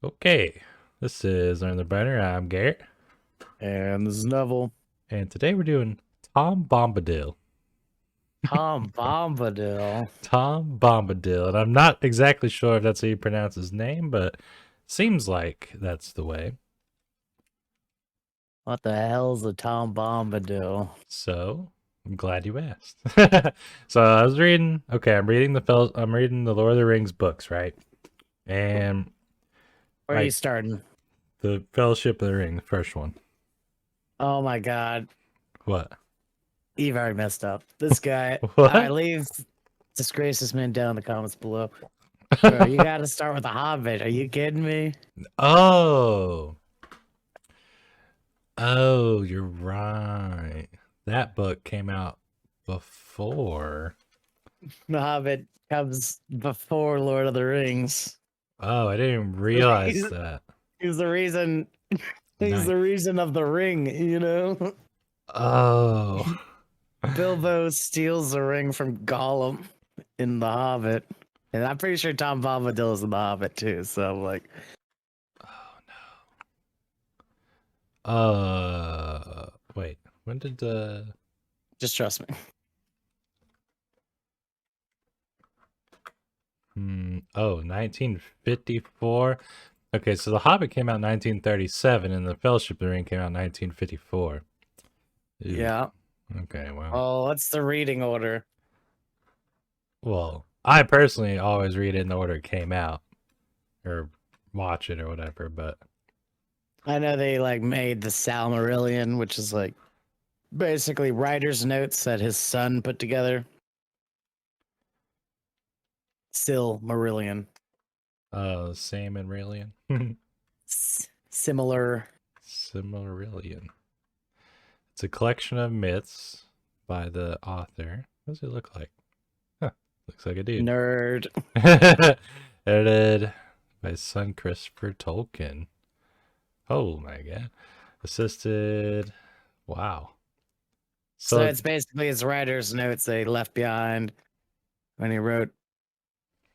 Okay, this is Learn the Brenner. I'm Garrett, And this is Neville. and today we're doing Tom Bombadil. Tom Bombadil. Tom Bombadil, and I'm not exactly sure if that's how you pronounce his name, but seems like that's the way. What the hell's a Tom Bombadil? So I'm glad you asked. So I was reading. Okay, I'm reading the Lord of the Rings books, right? And Where are you like starting? the Fellowship of the Ring, the first one. Oh my god. What? You've already messed up. This guy. Alright, What? leave. Disgrace this man down in the comments below. Bro, you gotta start with the Hobbit. Are you kidding me? Oh. Oh, you're right. That book came out before. The Hobbit comes before Lord of the Rings. Oh, I didn't realize He's, that. he's the reason he's Nice. the reason of the ring, you know? Oh. Bilbo steals the ring from Gollum in The Hobbit. And I'm pretty sure Tom Bombadil is in The Hobbit too. So like, Oh no. Wait. When did the just trust me. Oh, 1954. Okay, so The Hobbit came out in 1937 and The Fellowship of the Ring came out in 1954. Ew. Yeah. Okay, well. Oh, what's the reading order? Well, I personally always read it in the order it came out or watch it or whatever, but I know they like made the Silmarillion, which is like basically writer's notes that his son put together. Silmarillion. Same and Rillian. Similar. Silmarillion. It's a collection of myths by the author. What does it look like? Huh, looks like a dude. Nerd. Edited by son Christopher Tolkien. Oh my god. Assisted. Wow. So So it's basically his writer's notes they left behind when he wrote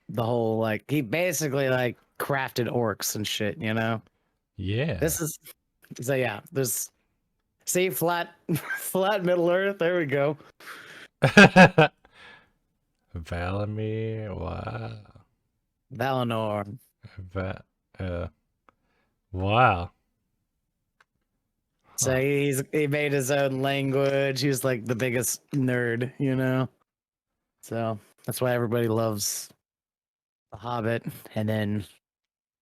the whole like he basically like crafted orcs and shit, you know? yeah. This is so yeah, there's see flat flat Middle Earth. There we go. Valamir. Wow. Valinor. Va- uh, wow. So Huh. he made his own language. He was like the biggest nerd, you know. So that's why everybody loves The Hobbit. And then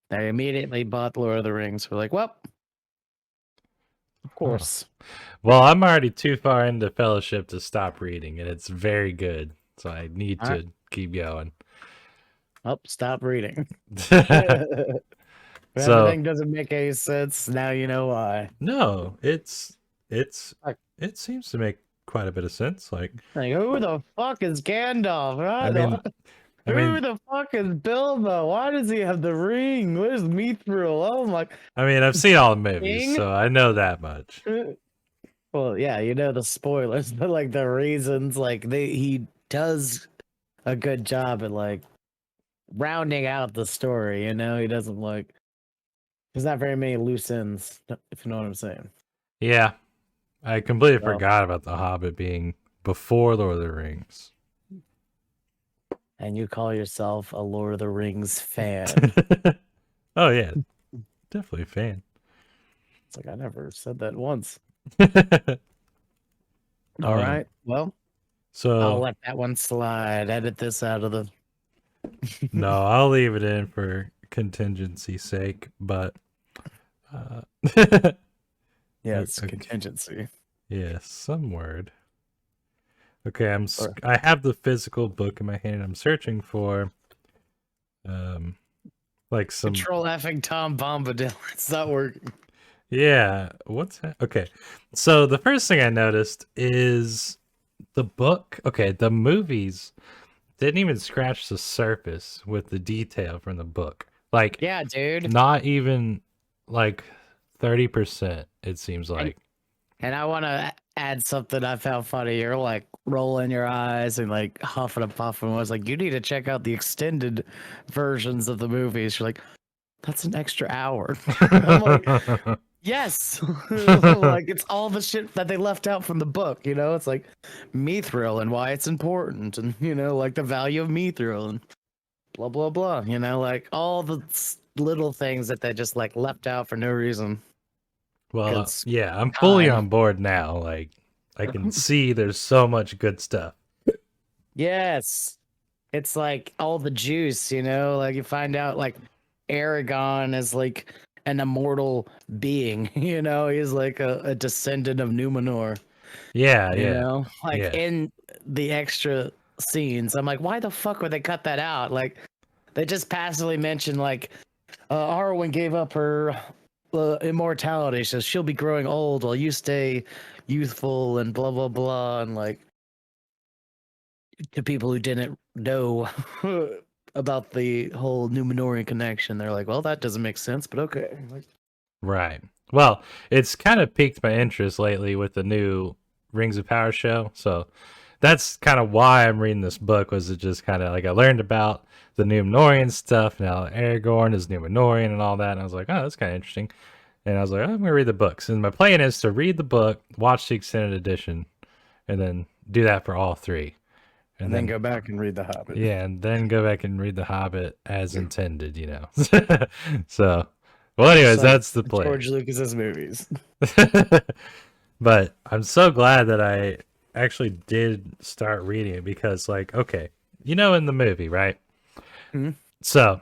they immediately bought Lord of the Rings. We're like, well, of Huh. course. Well, I'm already too far into Fellowship to stop reading, and it's very good. So I need All right. to keep going. Oh, stop reading. So Everything doesn't make any sense. Now you know why. no, it's Like, it seems to make quite a bit of sense. like, who the fuck is Gandalf? I mean, I Who mean, the fuck is Bilbo? Why does he have the ring? Where's Mithril? Oh my I've seen all the movies, king. so I know that much. Well, yeah, you know the spoilers, but like the reasons, like he does a good job at like rounding out the story. You know, he doesn't like there's not very many loose ends, if you know what I'm saying. Yeah, I completely So, forgot about The Hobbit being before Lord of the Rings. and you call yourself a Lord of the Rings fan? Oh yeah, definitely a fan. It's like I never said that once. All um, right, well, I'll so let that one slide. Edit this out of the. no, I'll leave it in for contingency sake, but uh, Yes, okay, contingency. yeah, some word. Okay, Or I have the physical book in my hand. I'm searching for um like some control effing Tom Bombadil. It's not working. yeah, what's that? Okay. So the first thing I noticed is the book. Okay, the movies didn't even scratch the surface with the detail from the book. Like Yeah, dude. not even like 30%, it seems And like. and I want to add something I found funny. You're like rolling your eyes and like huffing and puffing. I was like, you need to check out the extended versions of the movies. You're like, that's an extra hour. I'm like, yes, like it's all the shit that they left out from the book. You know, it's like mithril and why it's important, and you know, like the value of mithril and blah blah blah. You know, like all the little things that they just like left out for no reason. Well, Because yeah, I'm fully time. on board now. Like, I can see there's so much good stuff. Yes, it's like all the juice. You know, like you find out like Aragon is like an immortal being. You know, he's like a descendant of Numenor. Yeah, You yeah, know, like yeah. in the extra scenes, I'm like, why the fuck would they cut that out? Like, they just passively mentioned like Arwen gave up her immortality, so she'll be growing old while you stay youthful and blah blah blah, and like to people who didn't know about the whole Numenorian connection, they're like, well, that doesn't make sense, but okay. Like, Right. Well, it's kind of piqued my interest lately with the new Rings of Power show. So that's kind of why I'm reading this book. Was it just kind of like I learned about the Numenorian stuff. Now Aragorn is Numenorian and all that, and I was like, oh, that's kind of interesting. And I was like, oh, I'm gonna read the books. And my plan is to read the book, watch the extended edition, and then do that for all three. and then go back and read The Hobbit. Yeah, and then go back and read The Hobbit as intended, you know. So, well, anyways, Just like that's the plan. George Lucas's movies. But I'm so glad that I actually did start reading it because, like, okay, you know, in the movie, right? Mhm. So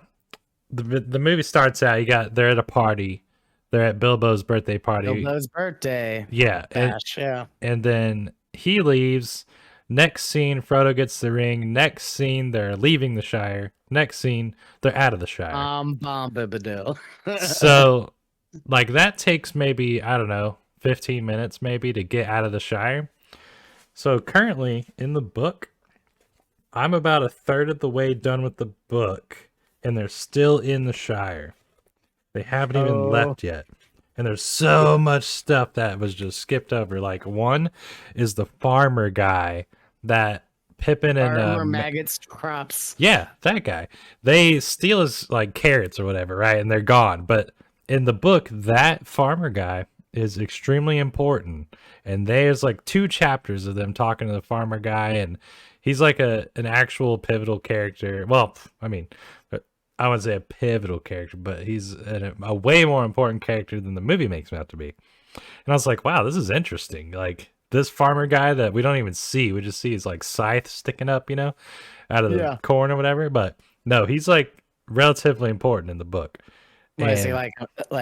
the movie starts out. They're at a party. They're at Bilbo's birthday party. Bilbo's birthday Yeah, bash. Yeah. and then he leaves. Next scene, Frodo gets the ring. Next scene, they're leaving the Shire. Next scene, they're out of the Shire. Bombadil. So, like, that takes maybe, I don't know, 15 minutes maybe to get out of the Shire. So, currently in the book, I'm about a third of the way done with the book, and they're still in the Shire. They haven't even left yet. And there's so much stuff that was just skipped over. Like, one is the farmer guy that Pippin and Farmer Maggot's crops. yeah, that guy. They steal his like carrots or whatever, right? And they're gone. But in the book, that farmer guy is extremely important. And there's like 2 chapters of them talking to the farmer guy, and he's like an actual pivotal character. Well, I mean, I wouldn't say a pivotal character, but he's a way more important character than the movie makes him out to be. And I was like, wow, this is interesting. Like this farmer guy that we don't even see, we just see his like scythe sticking up, you know, out of the corn or whatever. But no, he's like relatively important in the book. What is he like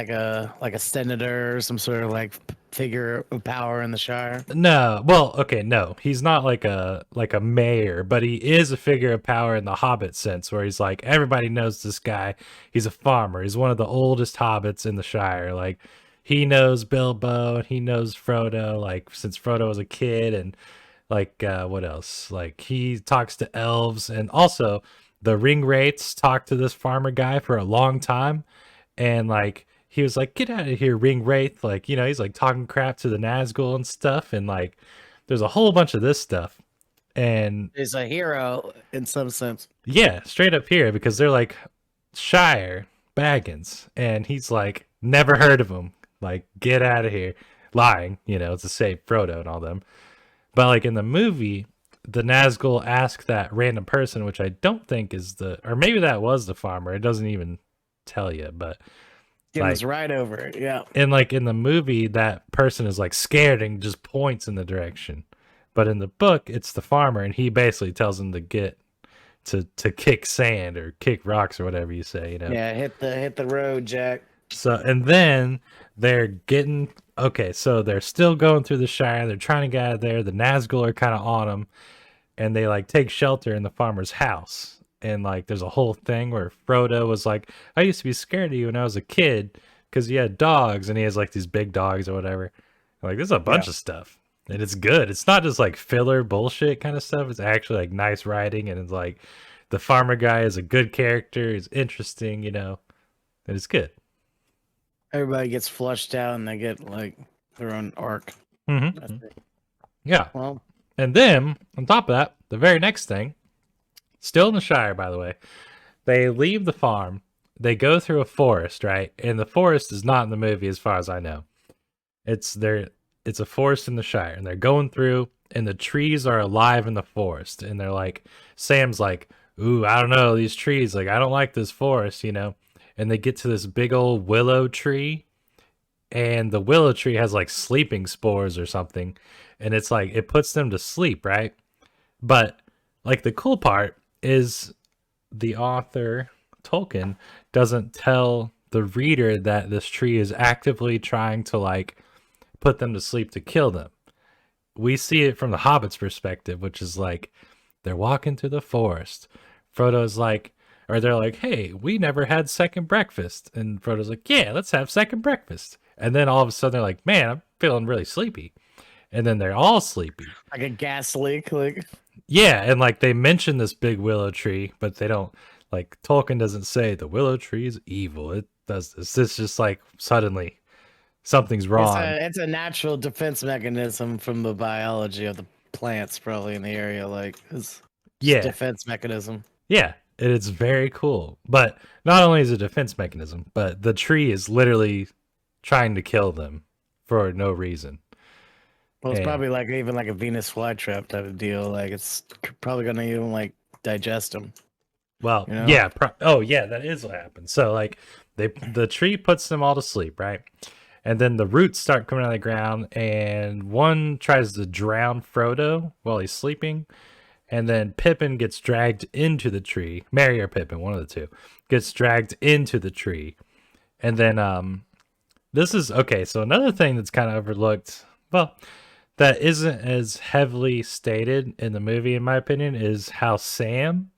a senator or some sort of like figure of power in the Shire? No, well, okay, no, he's not like a mayor, but he is a figure of power in the Hobbit sense, where he's like everybody knows this guy. He's a farmer. He's one of the oldest hobbits in the Shire. Like he knows Bilbo and he knows Frodo. Like since Frodo was a kid, and like what else? Like he talks to elves, and also the ring wraiths talk to this farmer guy for a long time, and like he was like, "Get out of here, ring wraith!" Like, you know, he's like talking crap to the Nazgul and stuff, and like, there's a whole bunch of this stuff, and He's a hero in some sense. yeah, straight up here because they're like Shire Baggins, and he's like, never heard of him. Like, get out of here, lying, you know, to save Frodo and all them. But like in the movie, the Nazgul ask that random person, which I don't think is or maybe that was the farmer. It doesn't even tell you, but Skims right over it. Yeah. and like in the movie, that person is like scared and just points in the direction. But in the book, it's the farmer, and he basically tells him to get to kick sand or kick rocks or whatever you say, you know. Yeah, hit the road, Jack. So and then they're getting okay, so they're still going through the Shire, they're trying to get out of there. The Nazgul are kind of on them, and they like take shelter in the farmer's house. And like there's a whole thing where Frodo was like, I used to be scared of you when I was a kid because you had dogs, and he has like these big dogs or whatever. Like there's a bunch of stuff. And it's good. It's not just like filler bullshit kind of stuff. It's actually like nice writing, and it's like the farmer guy is a good character, he's interesting, you know. And it's good. Everybody gets flushed out and they get like their own arc. Mm-hmm. Yeah. Well, And then on top of that, the very next thing, still in the Shire, by the way, they leave the farm they go through a forest, right? And the forest is not in the movie as far as I know. It's there it's a forest in the Shire, and they're going through, and the trees are alive in the forest, and they're like, Sam's like, ooh, I don't know, these trees, like I don't like this forest, you know. And they get to this big old willow tree, and the willow tree has like sleeping spores or something, and it's like it puts them to sleep, right? But like the cool part is the author Tolkien doesn't tell the reader that this tree is actively trying to like put them to sleep to kill them. We see it from the Hobbit's perspective, which is like they're walking through the forest. Frodo's like, or they're like, hey, we never had second breakfast. And Frodo's like, yeah, let's have second breakfast. And then all of a sudden they're like, man, I'm feeling really sleepy. And then they're all sleepy. Like a gas leak. Like, Yeah, and like they mention this big willow tree, but they don't like Tolkien doesn't say the willow tree is evil. It does this. It's just like suddenly something's wrong. it's a natural defense mechanism from the biology of the plants, probably in the area. Like, it's just Yeah, defense mechanism. yeah, and it's very cool. But not only is it a defense mechanism, but the tree is literally trying to kill them for no reason. Well, it's And probably like even like a Venus flytrap type of deal. Like, it's probably gonna even like digest them. well, You know? yeah, oh yeah, that is what happens. So like the tree puts them all to sleep, right? And then the roots start coming out of the ground, and one tries to drown Frodo while he's sleeping, and then Pippin gets dragged into the tree. Merry or Pippin, one of the two, gets dragged into the tree. And then this is okay, so another thing that's kind of overlooked, well, that isn't as heavily stated in the movie, in my opinion, is how Sam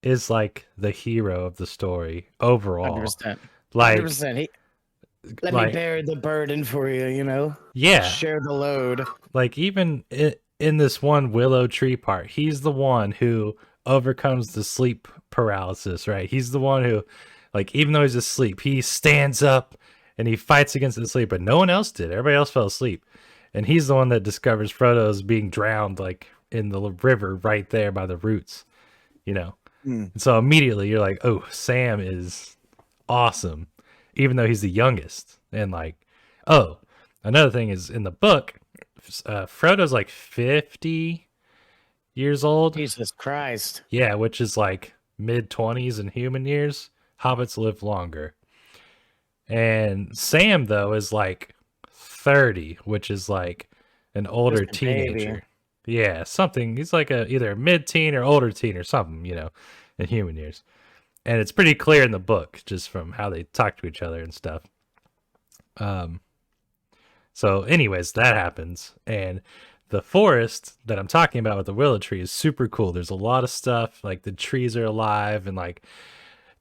is like the hero of the story overall. 100%. Like 100%. Let me bear the burden for you, you know? Yeah. Share the load. Like even in this one willow tree part, he's the one who overcomes the sleep paralysis, right? He's the one who, like, even though he's asleep, he stands up and he fights against the sleep, but no one else did. Everybody else fell asleep. And he's the one that discovers Frodo's being drowned, like, in the river right there by the roots, you know? And so immediately you're like, oh, Sam is awesome, even though he's the youngest. And like, oh, another thing is in the book, Frodo's like 50 years old. Jesus Christ. Yeah, which is like mid 20s in human years. Hobbits live longer. And Sam, though, is like 30, which is like an older Just a baby. teenager. Yeah, something. He's like either a mid-teen or older teen or something, you know, in human years. And it's pretty clear in the book just from how they talk to each other and stuff. So anyways, that happens, and the forest that I'm talking about with the willow tree is super cool. There's a lot of stuff, like the trees are alive, and like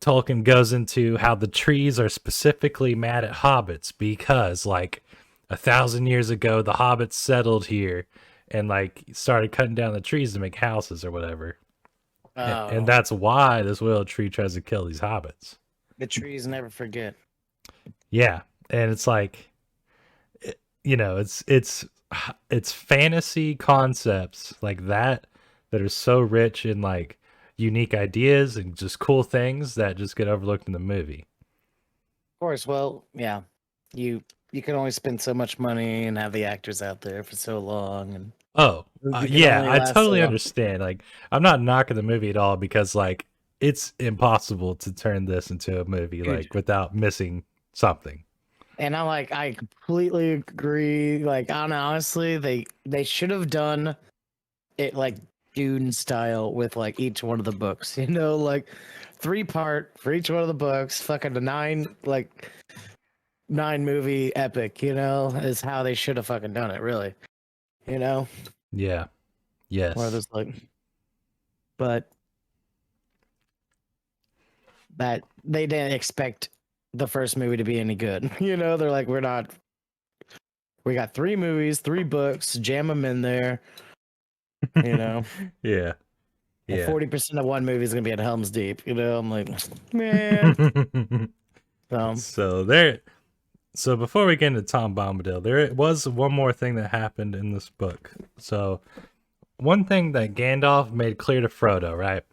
Tolkien goes into how the trees are specifically mad at hobbits because like 1,000 years ago the hobbits settled here and like started cutting down the trees to make houses or whatever. And that's why this willow tree tries to kill these hobbits. The trees never forget. Yeah, and it's like, you know, it's fantasy concepts like that that are so rich in like unique ideas and just cool things that just get overlooked in the movie. Of course, well, yeah. You can only spend so much money and have the actors out there for so long, and Oh, you can yeah, only I last so totally long. understand. Like, I'm not knocking the movie at all because like it's impossible to turn this into a movie Dude. like without missing something. And I'm like, I completely agree. Like, honestly, they should have done it like Dune style with like each one of the books. You know, like 3-part for each one of the books. Fucking the 9 movie epic. You know, is how they should have fucking done it. Really. You know, Yeah. Yes. where there's like, but that they didn't expect the first movie to be any good. You know, they're like, we got 3 movies, 3 books, jam them in there. You know, Yeah. Yeah. 40% of one movie is gonna be at Helm's Deep. You know, I'm like, man. So before we get into Tom Bombadil, there was one more thing that happened in this book. So one thing that Gandalf made clear to Frodo, right,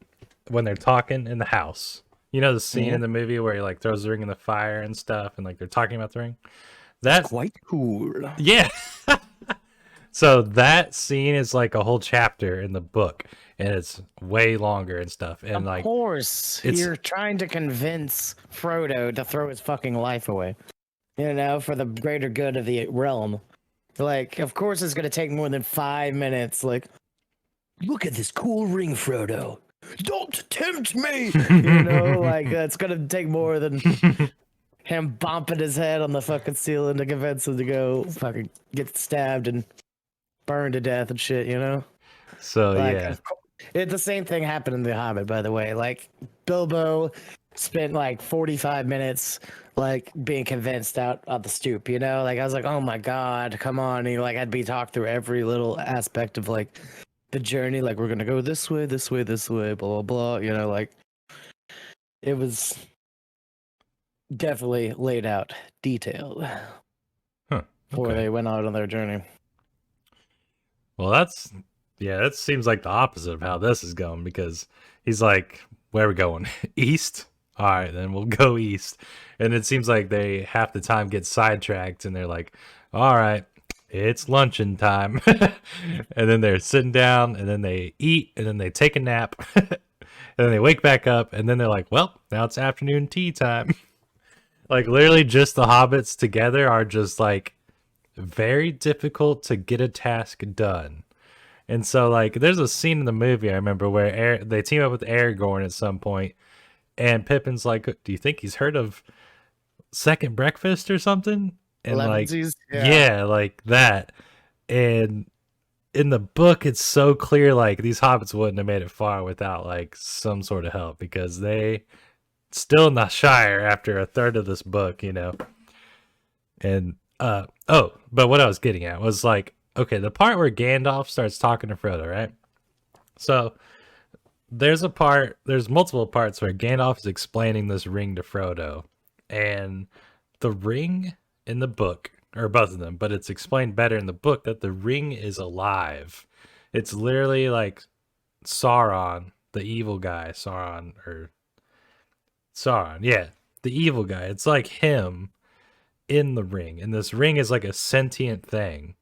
when they're talking in the house, You know the scene Yeah. in the movie where he like throws the ring in the fire and stuff, and like they're talking about the ring. It's That quite cool. yeah. So that scene is like a whole chapter in the book, and it's way longer and stuff. And Of like course, it's you're trying to convince Frodo to throw his fucking life away. You know, for the greater good of the realm. Like, of course, it's gonna take more than 5 minutes. Like, look at this cool ring, Frodo. Don't tempt me. You know, like it's gonna take more than him bumping his head on the fucking ceiling to convince him to go fucking get stabbed and burned to death and shit. You know, so like yeah. the same thing happened in The Hobbit, by the way. Like Bilbo spent like 45 minutes like being convinced out on the stoop, you know? Like I was like, oh my god, come on. And he like had me talk through every little aspect of like the journey, like we're gonna go this way, this way, this way, blah blah blah. You know, like it was definitely laid out detailed Huh. before Okay. they went out on their journey. Well, that's yeah. That seems like the opposite of how this is going because he's like, "Where are we going? East? All right, then we'll go east." And it seems like they half the time get sidetracked, and they're like, "All right, it's luncheon time," and then they're sitting down, and then they eat, and then they take a nap, and then they wake back up, and then they're like, "Well, now it's afternoon tea time." Like literally, just the hobbits together are just like very difficult to get a task done. And so like there's a scene in the movie I remember where they team up with Aragorn at some point and Pippin's like, "Do you think he's heard of second breakfast or something?" And like Elevensies, yeah. yeah, like that. And in the book it's so clear like these hobbits wouldn't have made it far without like some sort of help because they still in the Shire after a third of this book, you know. And oh, but what I was getting at was like, okay, the part where Gandalf starts talking to Frodo, right? So there's multiple parts where Gandalf is explaining this ring to Frodo, and the ring in the book, or both of them, but it's explained better in the book that the ring is alive. It's literally like Sauron, the evil guy, Sauron, yeah, the evil guy. It's like him in the ring, and this ring is like a sentient thing,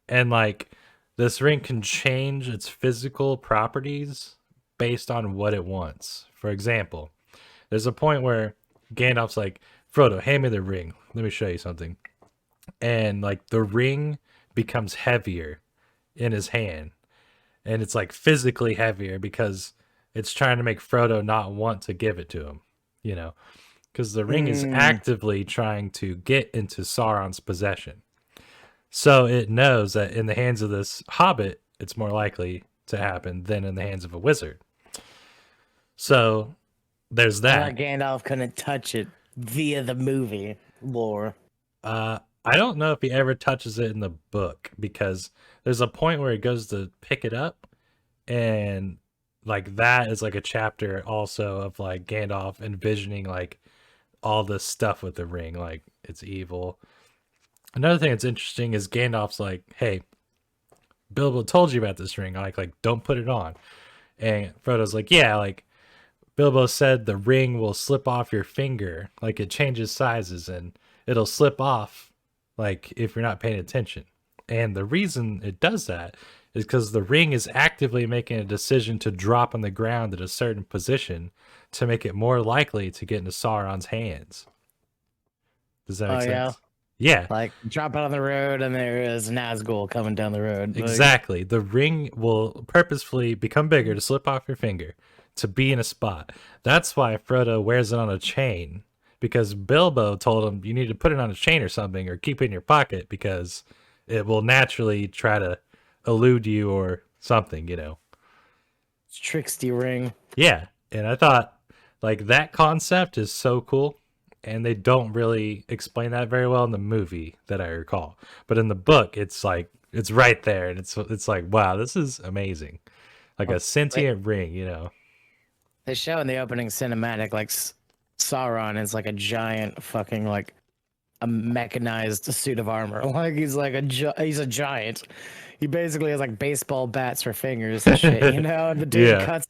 and like this ring can change its physical properties based on what it wants. For example, there's a point where Gandalf's like, "Frodo, hand me the ring. Let me show you something." And like the ring becomes heavier in his hand, and it's like physically heavier because it's trying to make Frodo not want to give it to him, you know, because the ring is Mm. actively trying to get into Sauron's possession. So it knows that in the hands of this hobbit, it's more likely to happen than in the hands of a wizard. So there's I thought that. Gandalf couldn't touch it via the movie lore. I don't know if he ever touches it in the book because there's a point where he goes to pick it up, and like that is like a chapter also of like Gandalf envisioning like all this stuff with the ring, like it's evil. Another thing that's interesting is Gandalf's like, "Hey, Bilbo told you about this ring. Like don't put it on." And Frodo's like, "Yeah, like Bilbo said the ring will slip off your finger, like it changes sizes and it'll slip off like if you're not paying attention." And the reason it does that is because the ring is actively making a decision to drop on the ground at a certain position to make it more likely to get into Sauron's hands. Does that Oh make yeah, sense? Yeah, like drop it on the road, and there is Nazgul coming down the road. Like, exactly. The ring will purposefully become bigger to slip off your finger to be in a spot. That's why Frodo wears it on a chain because Bilbo told him you need to put it on a chain or something or keep it in your pocket because it will naturally try to elude you or something, you know. it's tricksty ring. Yeah, and I thought like that concept is so cool and they don't really explain that very well in the movie that I recall. But in the book it's like it's right there and it's like wow, this is amazing. Like Oh, a sentient ring, you know. they show in the opening cinematic like Sauron is like a giant fucking like a mechanized suit of armor. Like he's like he's a giant. He basically has like baseball bats for fingers and shit, you know. And the dude Yeah.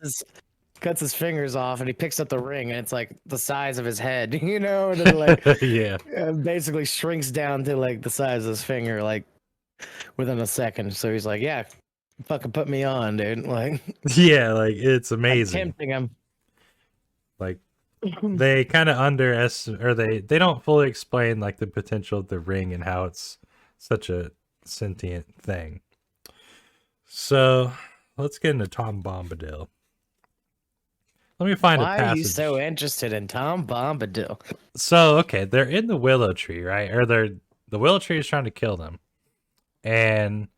cuts his fingers off, and he picks up the ring, and it's like the size of his head, you know, and then like Yeah. basically shrinks down to like the size of his finger, like within a second. So he's like, "Yeah, fucking put me on, dude." Like, Yeah, like it's I'm amazing. tempting him. Like they kind of underestimate, or they don't fully explain like the potential of the ring and how it's such a sentient thing. So let's get into Tom Bombadil. Let me find a Why are you so passage. interested in Tom Bombadil? So okay, they're in the willow tree, right? Or the willow tree is trying to kill them, and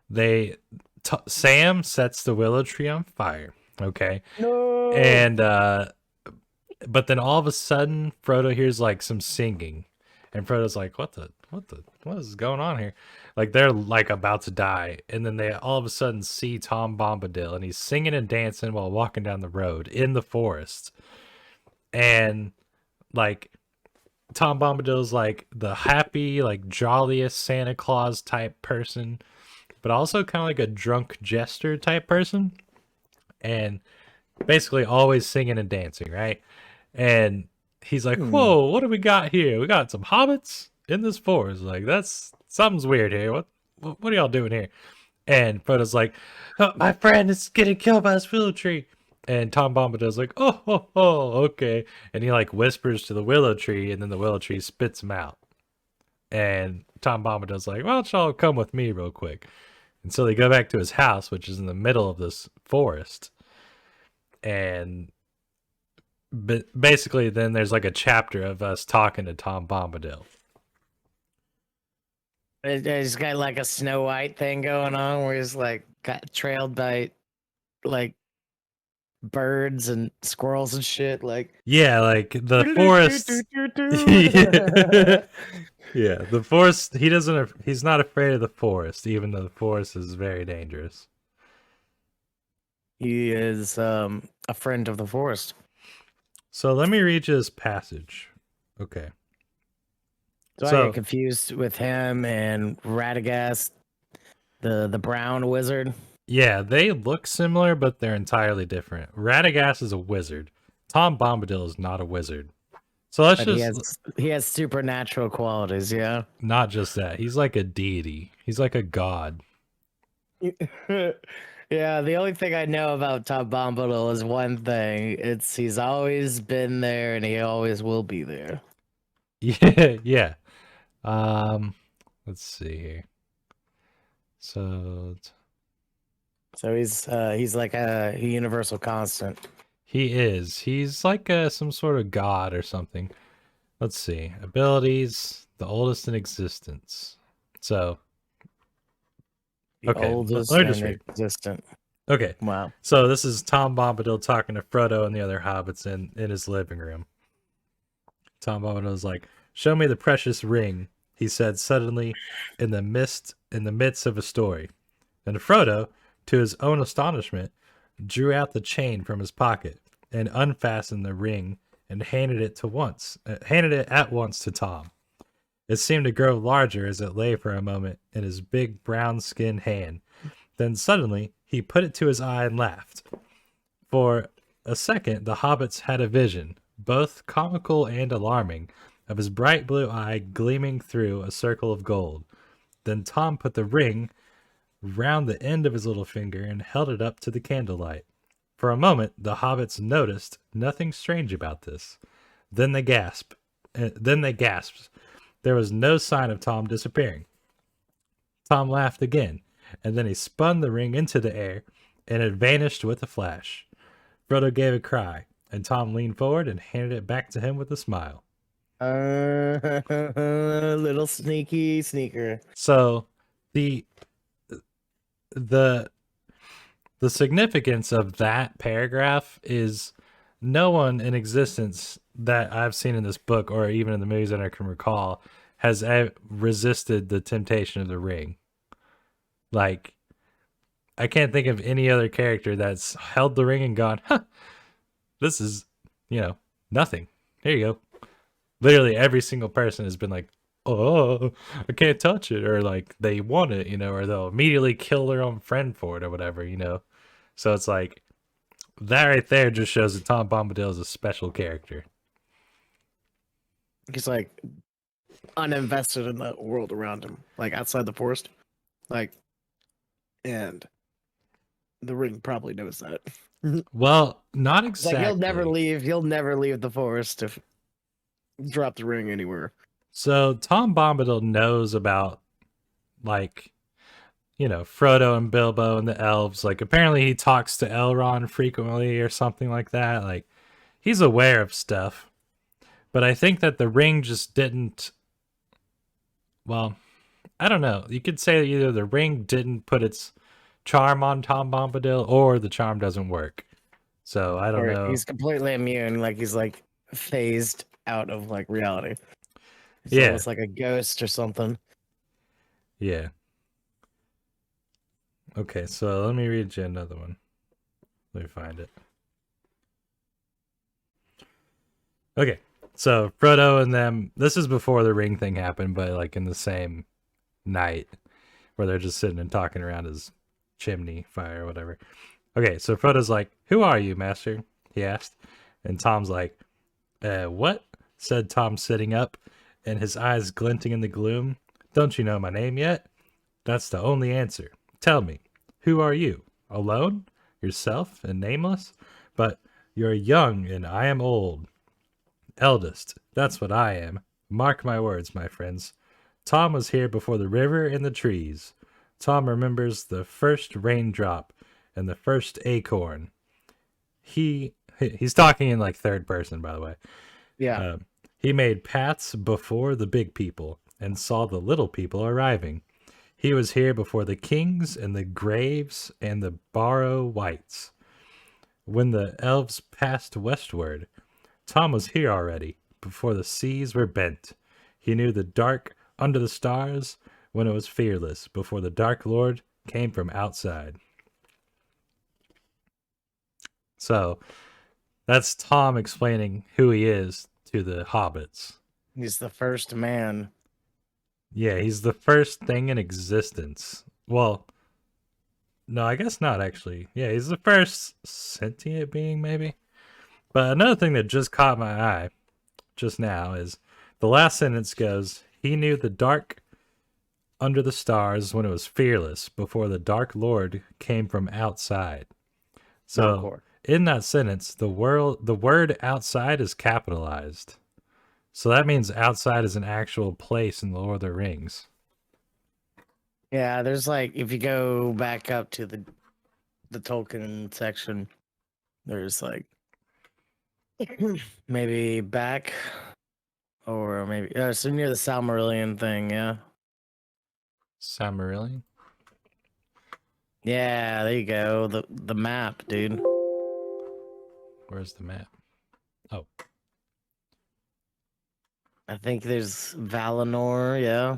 they Sam sets the willow tree on fire. Okay, No. and but then all of a sudden Frodo hears like some singing, and Frodo's like, what is going on here? Like they're like about to die, and then they all of a sudden see Tom Bombadil, and he's singing and dancing while walking down the road in the forest, and like Tom Bombadil's like the happy, like jolliest Santa Claus type person, but also kind of like a drunk jester type person, and basically always singing and dancing, right? And he's like, Hmm. "Whoa, what do we got here? We got some hobbits in this forest. Like that's something's weird here. What are y'all doing here?" And Frodo's like, "Oh, my friend is getting killed by this willow tree." And Tom Bombadil's like, oh, okay. And he like whispers to the willow tree, and then the willow tree spits him out. And Tom Bombadil's like, "Why don't y'all come with me real quick?" And so they go back to his house, which is in the middle of this forest. And but basically, then there's like a chapter of us talking to Tom Bombadil. He's got like a Snow White thing going on where he's like got trailed by like birds and squirrels and shit. Like, Yeah, like the forest. Yeah, the forest. He doesn't. He's not afraid of the forest, even though the forest is very dangerous. he is a friend of the forest. So let me read you this passage. Okay. So I get So confused with him and Radagast, the brown wizard. yeah, they look similar, but they're entirely different. Radagast is a wizard. Tom Bombadil is not a wizard. So let's But just he has supernatural qualities, yeah. not just that. He's like a deity. He's like a god. Yeah, the only thing I know about Tom Bombadil is one thing. It's he's always been there and he always will be there. Yeah, yeah. Um, let's see here. So So he's like a universal constant. he is. He's like some sort of god or something. Let's see. Abilities, the oldest in existence. So, The okay, oldest let me just and read. existent. Okay, Wow. so this is Tom Bombadil talking to Frodo and the other hobbits in his living room. Tom Bombadil's like, "Show me the precious ring," he said suddenly in the midst of a story. And Frodo, to his own astonishment, drew out the chain from his pocket and unfastened the ring and handed it at once to Tom. It seemed to grow larger as it lay for a moment in his big brown skinned hand. Then suddenly he put it to his eye and laughed. For a second the hobbits had a vision, both comical and alarming, of his bright blue eye gleaming through a circle of gold. Then Tom put the ring round the end of his little finger and held it up to the candlelight. For a moment the hobbits noticed nothing strange about this. Then they gasped. Then they gasped. There was no sign of Tom disappearing. Tom laughed again, and then he spun the ring into the air, and it vanished with a flash. Frodo gave a cry, and Tom leaned forward and handed it back to him with a smile. Little sneaky sneaker. So, the the the significance of that paragraph is no one in existence that I've seen in this book or even in the movies that I can recall has resisted the temptation of the ring. Like, I can't think of any other character that's held the ring and gone, huh, this is, nothing. Here you go. Literally every single person has been like, oh, I can't touch it. Or like they want it, or they'll immediately kill their own friend for it or whatever. So it's like that right there just shows that Tom Bombadil is a special character. He's like uninvested in the world around him, like outside the forest. Like, and the ring probably knows that. Well, not It's like he'll never exactly. leave. He'll never leave the forest to drop the ring anywhere. So Tom Bombadil knows about, like, Frodo and Bilbo and the elves. Like, apparently he talks to Elrond frequently or something like that. Like, he's aware of stuff. But I think that the ring just didn't. Well, I don't know. You could say either the ring didn't put its charm on Tom Bombadil or the charm doesn't work. So I don't Or know. he's completely immune, like he's like phased out of like reality. He's Yeah, almost like a ghost or something. yeah. Okay, so let me read you another one. Let me find it. Okay, so Frodo and them. This is before the ring thing happened, but like in the same night where they're just sitting and talking around his chimney fire or whatever. Okay, so Frodo's like, "Who are you, Master?" he asked, and Tom's like, what?" said Tom, sitting up, and his eyes glinting in the gloom. "Don't you know my name yet? That's the only answer. Tell me, who are you? Alone? Yourself and nameless? But you're young and I am old. Eldest. That's what I am. Mark my words, my friends. Tom was here before the river and the trees. Tom remembers the first raindrop and the first acorn. He's talking in like third person, by the way. Yeah. Uh, he made paths before the big people and saw the little people arriving. He was here before the kings and the graves and the Barrow Whites. When the elves passed westward, Tom was here already, before the seas were bent. He knew the dark under the stars when it was fearless, before the Dark Lord came from outside. So that's Tom explaining who he is to the hobbits. He's the first man. Yeah, he's the first thing in existence. Well, no, I guess not actually. Yeah, he's the first sentient being, maybe. But another thing that just caught my eye just now is the last sentence goes, "He knew the dark under the stars when it was fearless, before the Dark Lord came from outside." So Malcor. in that sentence, the word outside is capitalized. So that means outside is an actual place in the Lord of the Rings. Yeah, there's like if you go back up to the Tolkien section, there's like maybe back or maybe so near the Silmarillion thing, yeah. Samarillion? Yeah, there you go. The map, dude. Where's the map? Oh, I think there's Valinor, yeah.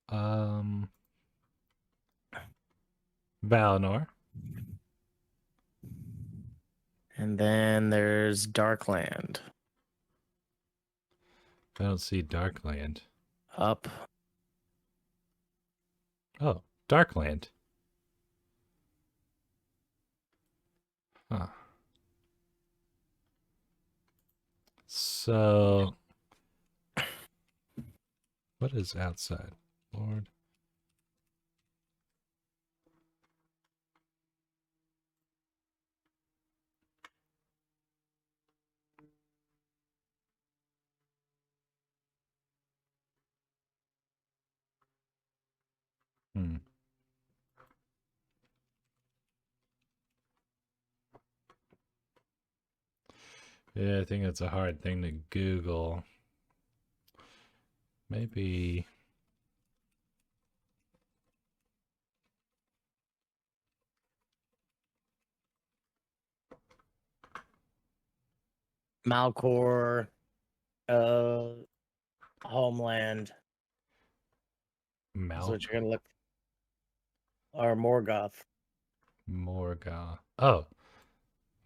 um, Valinor. And then there's Darkland. I don't see Darkland. Up. Oh, Darkland. Huh. So, what is outside? Lord. Hmm. Yeah, I think that's a hard thing to Google. Maybe. Malcor, uh Homeland. Is Mal what you're gonna look or Morgoth. Morgoth. Oh,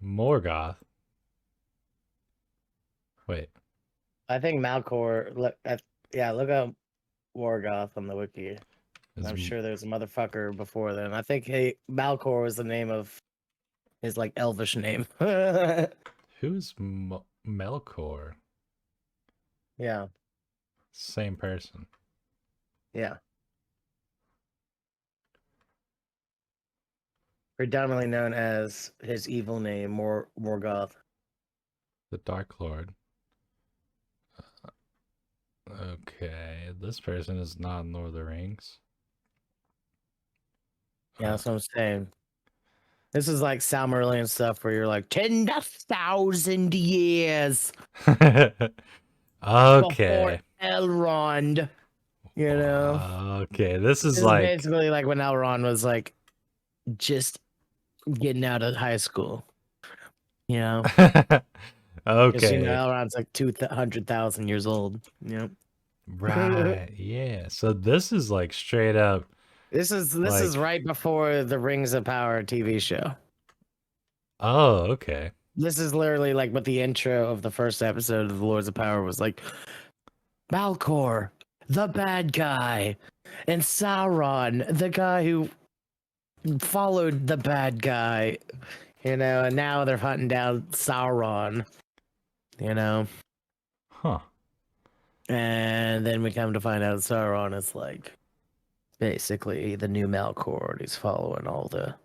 Morgoth. Wait, I think Malcor yeah, look up Morgoth on the wiki. is I'm sure there's a motherfucker before then. I think Malcor was the name of his like elvish name. Yeah. Who's Melkor? Same person. Yeah. Predominantly known as his evil name, Morgoth. The Dark Lord. Okay, this person is not in Lord of the Rings. Yeah, that's what I'm saying. This is like Silmarillion stuff where you're like 10,000 years before Okay. Elrond. You know, Okay, this is this is like basically like when Elrond was like just getting out of high school. You know, because okay. Elrond's like 200,000 years old. You know, Right. Yeah. So this is like straight up this is like right before the Rings of Power TV show. oh, okay. This is literally like what the intro of the first episode of the Lords of Power was like. Malkor, the bad guy, and Sauron, the guy who followed the bad guy, and now they're hunting down Sauron, you know, Huh. and then we come to find out Sauron is like basically the new Malkor, and he's following all the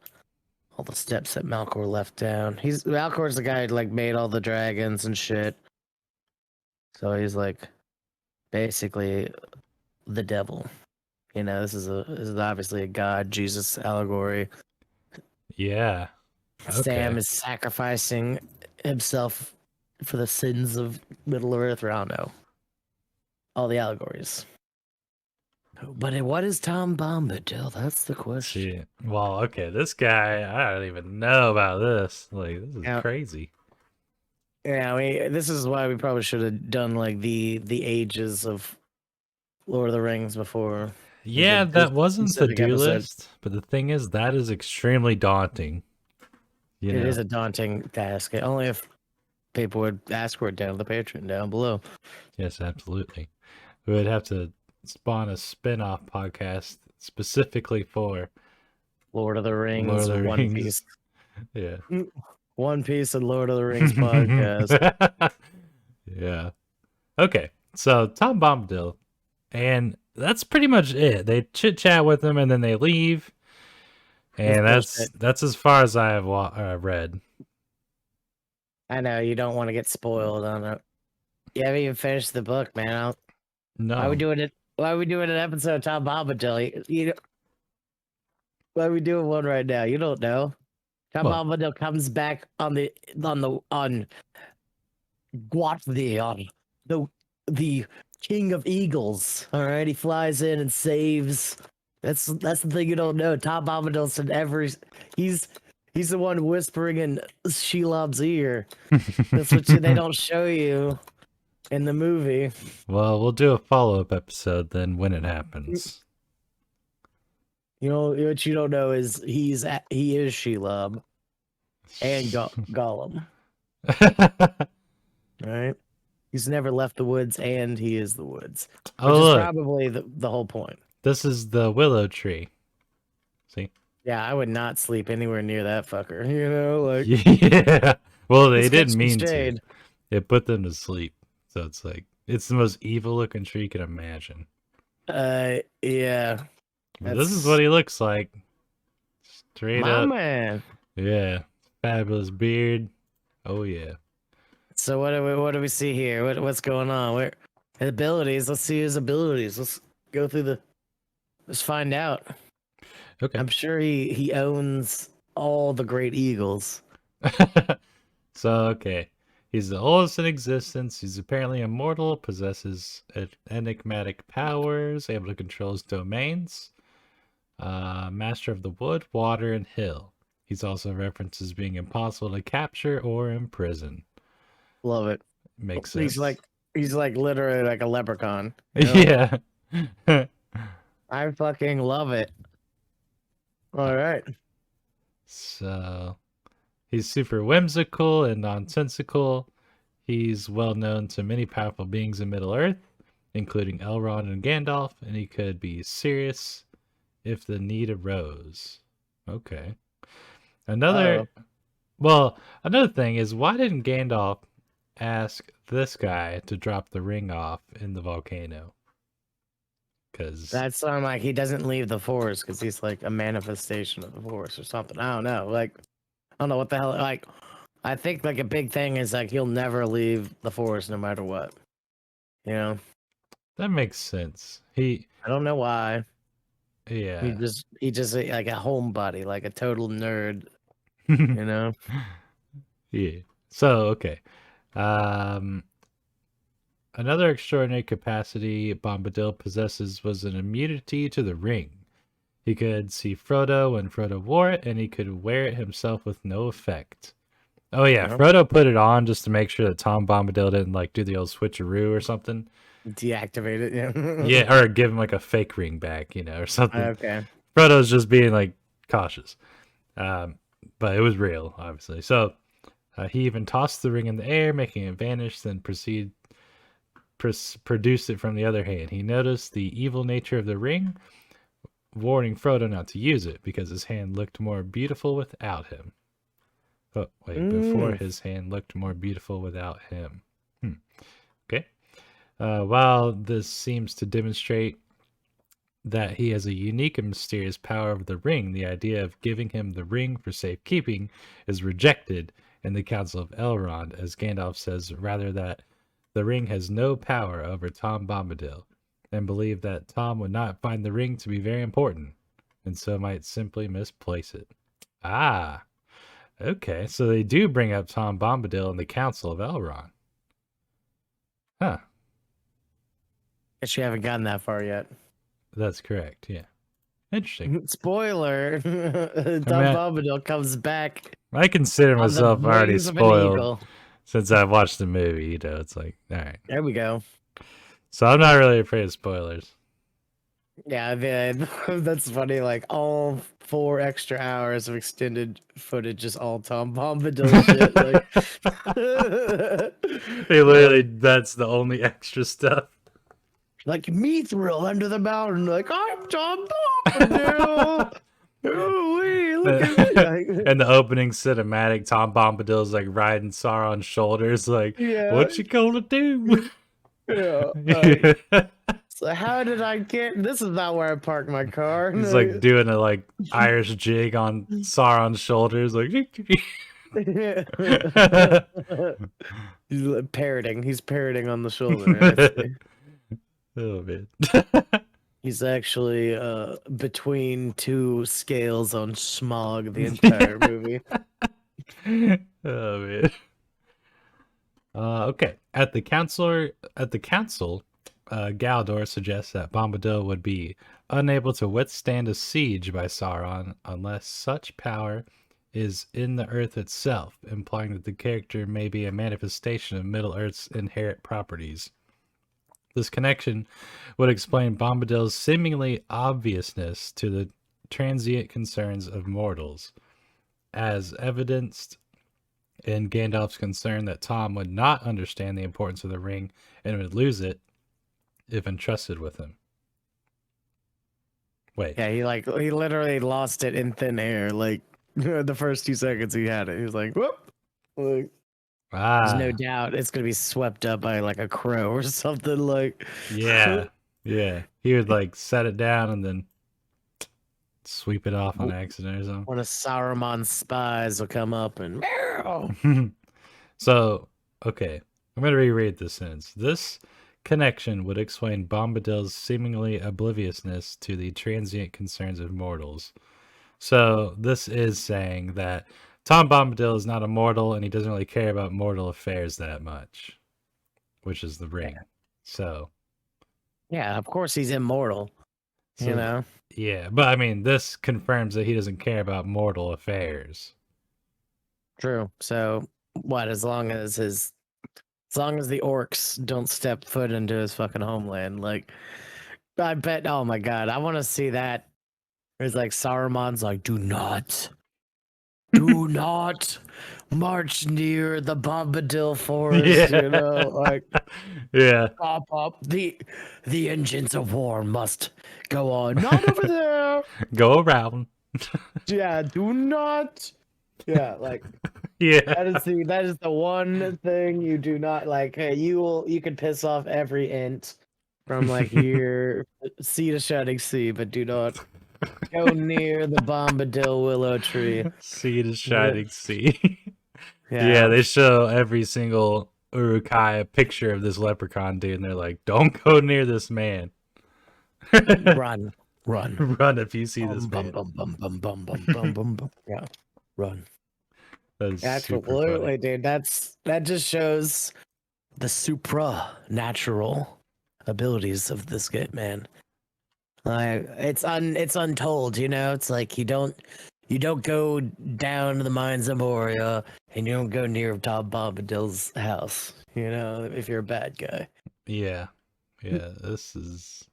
steps that Malkor left down. Malkor's the guy who like made all the dragons and shit, so he's like basically the devil. This is obviously a god Jesus allegory. Yeah. Sam Okay. is sacrificing himself for the sins of Middle Earth. Or I don't know. All the allegories. But what is Tom Bombadil? That's the question. See. Well, okay, this guy, I don't even know about this. Like this is Yeah, crazy. yeah. This is why we probably should have done like the ages of Lord of the Rings before Yeah, this that wasn't the specific do episode. list, but the thing is that is extremely daunting. You It is know. a daunting task. Only if people would ask for it down the Patreon down below. Yes, absolutely. We would have to spawn a spin-off podcast specifically for Lord of the Lord of Rings, the One Rings. Piece. Yeah. One Piece and Lord of the Rings podcast. Yeah. Okay. So Tom Bombadil, and that's pretty much it. They chit chat with him and then they leave, It's and bullshit. that's as far as I have read. I know you don't want to get spoiled on it. You haven't even finished the book, man. Why are we No. doing it? Why are we doing an episode of Tom Bombadil? Why are we doing one right now? You don't know. Tom Well. Bombadil comes back on Guathdy, on the King of Eagles. All right, he flies in and saves. That's the thing you don't know. Tom Bombadil's in every. He's he's the one whispering in Shelob's ear. That's what they don't show you in the movie. Well, we'll do a follow-up episode then when it happens. You know what you don't know is he is Shelob and Gollum. Right? He's never left the woods, and he is the woods, Oh, which is look. probably the whole point. This is the willow tree. See? Yeah, I would not sleep anywhere near that fucker. You know, like Yeah. Well, they let's get didn't some mean to. shade. It put them to sleep. So it's like it's the most evil looking tree you can imagine. Yeah, But this is what he looks like. Straight my up. man. Yeah. Fabulous beard. Oh yeah. So what do we see here? What's going on? Where abilities? Let's see his abilities. Let's go through the. Let's find out. Okay. I'm sure he owns all the great eagles. So okay. He's the oldest in existence. He's apparently immortal, possesses enigmatic powers, able to control his domains. Master of the wood, water, and hill. He's also referenced as being impossible to capture or imprison. Love it. Makes sense. He's like literally like a leprechaun. You know? Yeah. I fucking love it. All right. So he's super whimsical and nonsensical. He's well known to many powerful beings in Middle Earth, including Elrond and Gandalf, and he could be serious if the need arose. Okay. Another Well, another thing is, why didn't Gandalf ask this guy to drop the ring off in the volcano? Because That's why I'm like, he doesn't leave the forest because he's like a manifestation of the forest or something. I don't know. Like, I don't know what the hell. Like, I think like a big thing is like he'll never leave the forest no matter what. You know, that makes sense. He, I don't know why. yeah. He just like a homebody, like a total nerd. You know. Yeah. So, okay. Um, Another extraordinary capacity Bombadil possesses was an immunity to the ring. He could see Frodo when Frodo wore it, and he could wear it himself with no effect. Oh yeah, Yeah. Frodo put it on just to make sure that Tom Bombadil didn't like do the old switcheroo or something. Deactivate it. Yeah. Yeah, or give him like a fake ring back, or something. Okay. Frodo's just being like cautious, um, but it was real, obviously. So he even tossed the ring in the air, making it vanish, then produced it from the other hand. He noticed the evil nature of the ring, warning Frodo not to use it because his hand looked more beautiful without him. Oh, wait, before Mm. his hand looked more beautiful without him. Okay. While this seems to demonstrate that he has a unique and mysterious power of the ring, the idea of giving him the ring for safekeeping is rejected in the Council of Elrond, as Gandalf says rather that the ring has no power over Tom Bombadil, and believe that Tom would not find the ring to be very important, and so might simply misplace it. Ah, okay, so they do bring up Tom Bombadil in the Council of Elrond. Huh, Guess you haven't gotten that far yet. that's correct, yeah. Interesting. Spoiler: I Tom mean, Bombadil comes back I consider on the myself already wings of an spoiled eagle. since I've watched the movie, it's like, all right. There we go. So I'm not really afraid of spoilers. Yeah, that's funny. Like all 4 extra hours of extended footage is all Tom Bombadil shit. They literally, that's the only extra stuff. Like Mithril under the mountain. Like I'm Tom Bombadil. Oh, wait, look at me. Like, And the opening cinematic, Tom Bombadil's like riding Sauron's shoulders, like, yeah, what you gonna do? yeah. Like, so how did I get? This is not where I parked my car. He's like doing a like Irish jig on Sauron's shoulders, like. He's like parroting. He's parroting on the shoulder. I see. Oh man. He's actually between two scales on smog the entire movie. Oh man. Okay. At the council, Galdor suggests that Bombadil would be unable to withstand a siege by Sauron unless such power is in the earth itself, implying that the character may be a manifestation of Middle Earth's inherent properties. This connection would explain Bombadil's seemingly obviousness to the transient concerns of mortals, as evidenced in Gandalf's concern that Tom would not understand the importance of the ring and would lose it if entrusted with him. Wait. Yeah, he literally lost it in thin air. Like the first 2 seconds he had it, he was like, "Whoop!" Like, there's no doubt it's gonna be swept up by like a crow or something. Like, yeah, yeah. He would like set it down and then sweep it off on accident or something. one of Saruman's spies will come up and. So, okay, I'm going to reread this sentence. This connection would explain Bombadil's seemingly obliviousness to the transient concerns of mortals. So, this is saying that Tom Bombadil is not a mortal and he doesn't really care about mortal affairs that much, which is the ring. So, Yeah, of course he's immortal. so You know? yeah, but I mean, this confirms that he doesn't care about mortal affairs. True. So what? As long as the orcs don't step foot into his fucking homeland, like I bet. Oh my god, I want to see that. It's like Saruman's like, do not march near the Bombadil forest. Yeah. You know, like Yeah. pop up. The engines of war must go on. Not over there. Go around. Yeah, do not. Yeah, like Yeah. That is the one thing you do not like. Hey, you can piss off every ant from like your sea to shining sea, but do not go near the Bombadil willow tree. Sea to shining sea. Yeah, Yeah, they show every single Urukai a picture of this leprechaun dude, and they're like, "Don't go near this man. run, run, Run if you see this bum bum man." bum bum bum bum bum bum bum bum. Yeah, run. That is super funny. Absolutely, dude. That just shows the supernatural abilities of this game, man. It's untold, you know. It's like you don't go down to the mines of Moria and you don't go near Tom Bombadil's house, you know, if you're a bad guy. Yeah, yeah. This is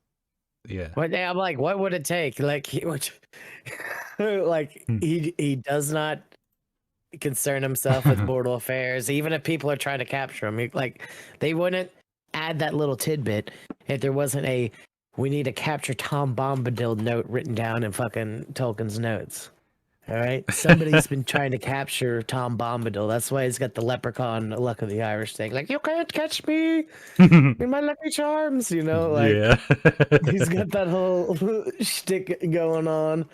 yeah. But I'm like, what would it take? Like he would, like Hmm. he does not concern himself with mortal affairs, even if people are trying to capture him. Like they wouldn't add that little tidbit if there wasn't a "we need to capture Tom Bombadil" note written down in fucking Tolkien's notes. All right, somebody's been trying to capture Tom Bombadil. That's why he's got the leprechaun luck of the Irish thing. Like, you can't catch me in my lucky charms. You know, like Yeah. he's got that whole shtick going on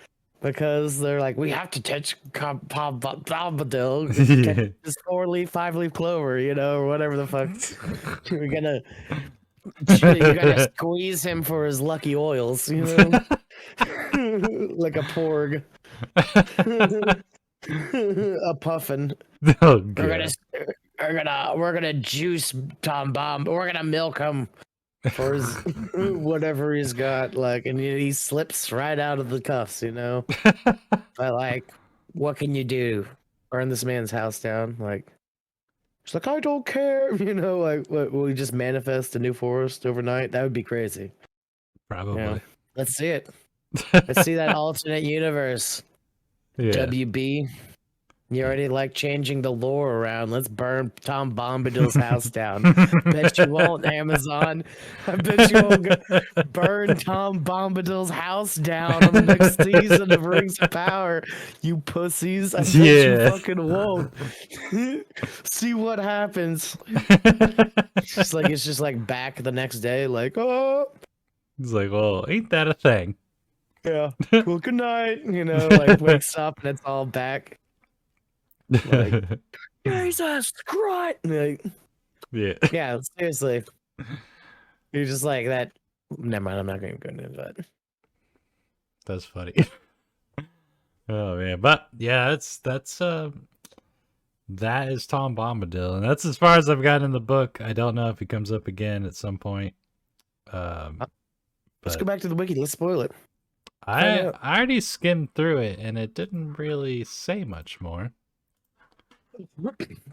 because they're like, we have to catch Bombadil, catch Yeah. this 4-leaf, 5-leaf clover, you know, or whatever the fuck. We're gonna, you gotta squeeze him for his lucky oils, you know, like a porg. A puffin. Oh We're god. we're gonna juice Tom Bomb. We're gonna milk him for his whatever he's got. Like, and he slips right out of the cuffs, you know. But like, what can you do? Burn this man's house down? Like, she's like, I don't care. You know, like, what, will we just manifest a new forest overnight? That would be crazy. Probably. Let's see it. Let's see that alternate universe. Yeah. WB. You already like changing the lore around. Let's burn Tom Bombadil's house down. Bet you won't, Amazon. I bet you won't burn Tom Bombadil's house down on the next season of Rings of Power. You pussies. I bet you fucking won't. See what happens. It's just like back the next day, like, oh. It's like, well, ain't that a thing? Yeah. Well, good night. You know, like wakes up and it's all back. Like, Jesus Christ! Like, yeah. yeah, seriously. You're just like that. Never mind, I'm not going to go into that. That's funny. Oh man, but yeah, that is Tom Bombadil, and that's as far as I've gotten in the book. I don't know if he comes up again at some point. Let's go back to the wiki. Let's spoil it. I already skimmed through it, and it didn't really say much more.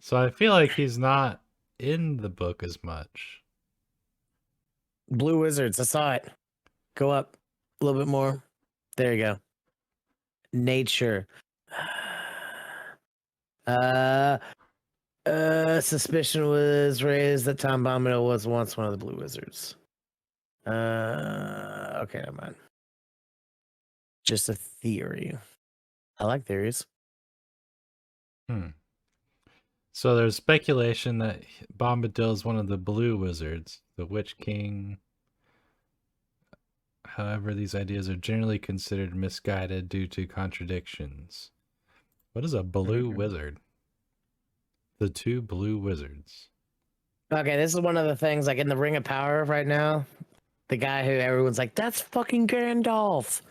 So I feel like he's not in the book as much. Blue Wizards. I saw it. Go up a little bit more. There you go. Nature. Suspicion was raised that Tom Bombadil was once one of the Blue Wizards. Okay, never mind. Just a theory. I like theories. So there's speculation that Bombadil is one of the Blue Wizards, the Witch King. However, these ideas are generally considered misguided due to contradictions. What is a Blue Wizard? The two Blue Wizards. Okay, this is one of the things, like in the Ring of Power right now, the guy who everyone's like, that's fucking Gandalf.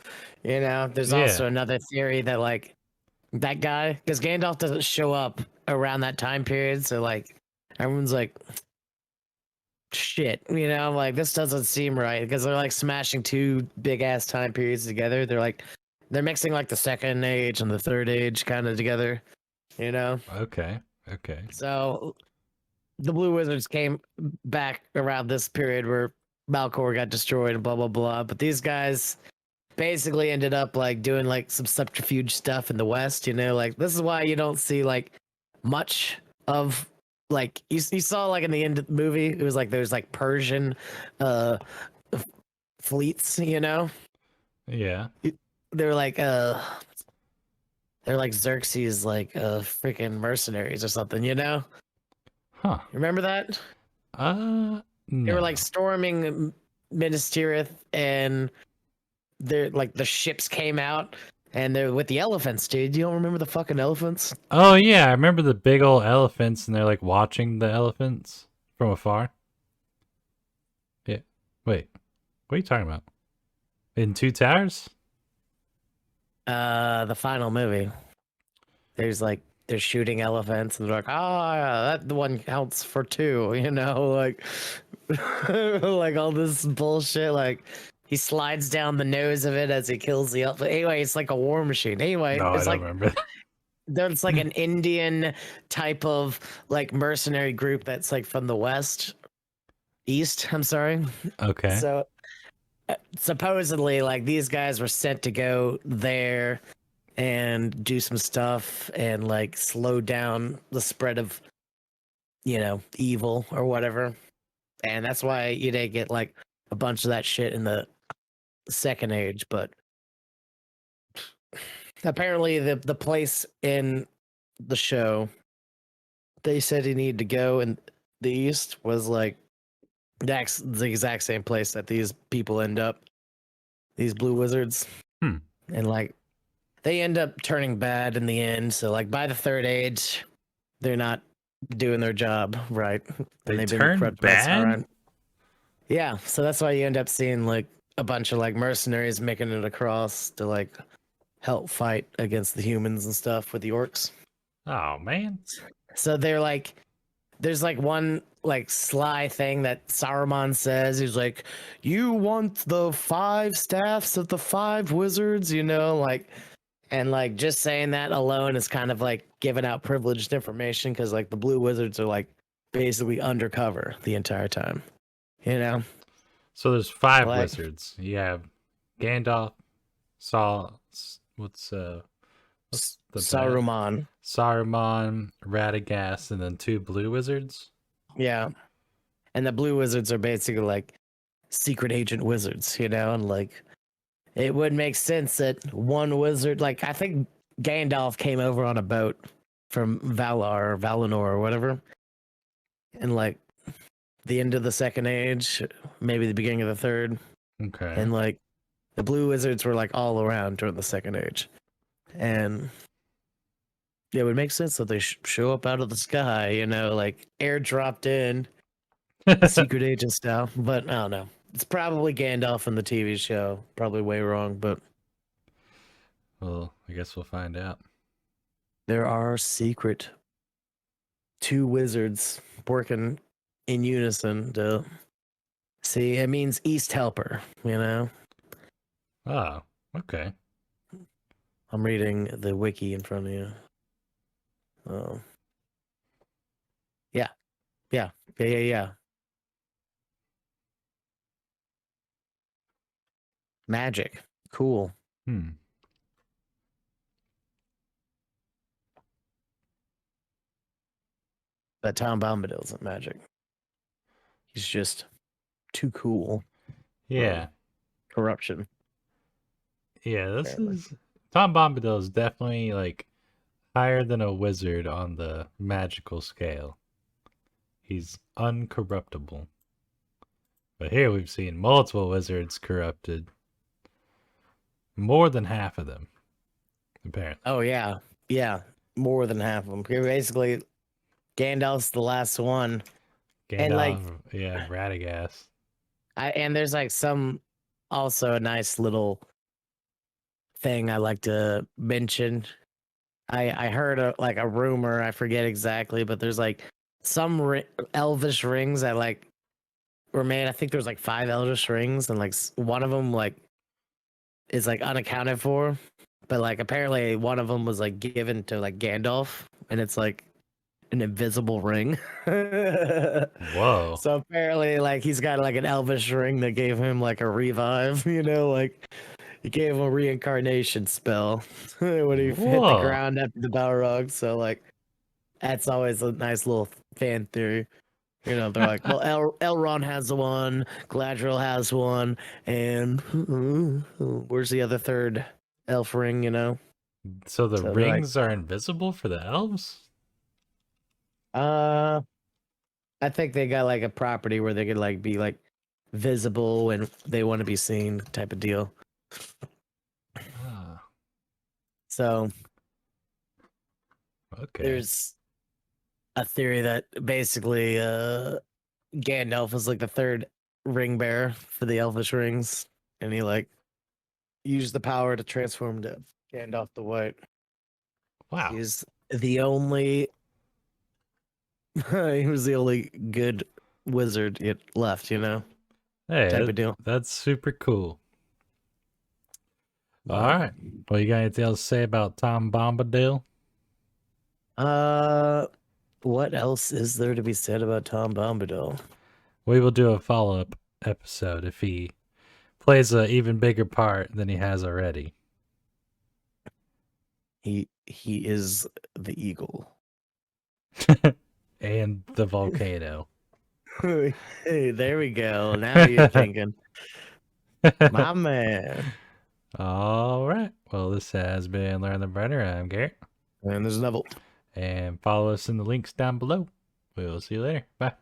You know, there's also another theory that, like, that guy, because Gandalf doesn't show up around that time period, so, like, everyone's like, shit, you know, like, this doesn't seem right, because they're, like, smashing two big-ass time periods together. They're mixing, like, the Second Age and the Third Age kind of together, you know? Okay. So the Blue Wizards came back around this period where Malcor got destroyed and blah blah blah. But these guys basically ended up like doing like some subterfuge stuff in the West. You know, like this is why you don't see like much of like you saw like in the end of the movie. It was like there's like Persian fleets. You know. Yeah. They're like They're like Xerxes, like freaking mercenaries or something. You know? Huh. Remember that? They were like No. storming Minas Tirith, and they're like the ships came out, and they're with the elephants, dude. You don't remember the fucking elephants? Oh yeah, I remember the big old elephants, and they're like watching the elephants from afar. Yeah. Wait, what are you talking about? In Two Towers? The final movie. There's like they're shooting elephants, and they're like, oh, yeah, that the one counts for two, you know, like, like all this bullshit. Like he slides down the nose of it as he kills the elephant. Anyway, it's like a war machine. Anyway, No, I it's don't like remember. there's like an Indian type of like mercenary group that's like from the east. I'm sorry. Okay. So supposedly, like these guys were sent to go there and do some stuff and like slow down the spread of evil or whatever. And that's why you didn't get like a bunch of that shit in the second age. But apparently the place in the show they said he needed to go in the east was like the exact same place that these people end up, these blue wizards. Hmm. And like they end up turning bad in the end. So like by the third age, they're not doing their job right. They And they've been turned corrupted by bad? Sauron. Yeah, so that's why you end up seeing like a bunch of like mercenaries making it across to like help fight against the humans and stuff with the orcs. Oh man. So they're like there's like one like sly thing that Saruman says. He's like, "You want the five staffs of the five wizards?" You know, like, and like just saying that alone is kind of like giving out privileged information because like the blue wizards are like basically undercover the entire time. You know, So there's five like wizards. You have Gandalf, Saul, what's the bad? Saruman. Saruman, Radagast, and then two blue wizards. Yeah, and the blue wizards are basically like secret agent wizards. You know, and like it would make sense that one wizard, like I think Gandalf came over on a boat from Valar or Valinor or whatever, and like the end of the second age, maybe the beginning of the third, Okay. and like the blue wizards were like all around during the second age, and it would make sense that they show up out of the sky, you know, like airdropped in, secret agent style. But I don't know. It's probably Gandalf in the TV show. Probably way wrong, but Well, I guess we'll find out. there are secret two wizards working in unison to see. It means East Helper, you know? Oh, okay. I'm reading the wiki in front of you. Oh. Yeah. Yeah. Yeah. Yeah. Yeah. Magic. Cool. Hmm. But Tom Bombadil isn't magic. He's just too cool Yeah. for corruption, Yeah, this apparently. is Tom Bombadil is definitely like higher than a wizard on the magical scale. He's uncorruptible. But here we've seen multiple wizards corrupted. More than half of them, apparently. Oh, yeah. Yeah. More than half of them. Basically, Gandalf's the last one. And like, Gandalf, yeah, Radagast. and there's like some also a nice little thing I like to mention. I heard like a rumor, I forget exactly, but there's like some elvish rings that like were made. I think there's like five elvish rings, and like one of them like is like unaccounted for, but like apparently one of them was like given to like Gandalf, and it's like an invisible ring. Whoa. So apparently, like he's got like an elvish ring that gave him like a revive. You know, like he gave him a reincarnation spell when he hit the Whoa. ground after the Balrog. So like that's always a nice little fan theory. You know, they're like, well, Elrond has one, Galadriel has one, and where's the other third elf ring? You know, So the So they're like, rings are invisible for the elves? uh, I think they got like a property where they could like be like visible and they want to be seen type of deal. Ah, So okay. there's a theory that basically Gandalf was like the third ring bearer for the elvish rings, and he like used the power to transform to Gandalf the White. Wow. He's the only he was the only good wizard yet left, you know, Hey, type of deal. that's super cool. All But right. Well, you got anything else to say about Tom Bombadil? uh what else is there to be said about Tom Bombadil? We will do a follow up episode if he plays an even bigger part than he has already. He is the eagle. And the volcano. Hey, there we go. Now you're thinking. My man. All right. Well, this has been Learn the Brenner. I'm Garrett. And there's Neville. And follow us in the links down below. We'll see you later. Bye.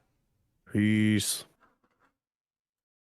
Peace.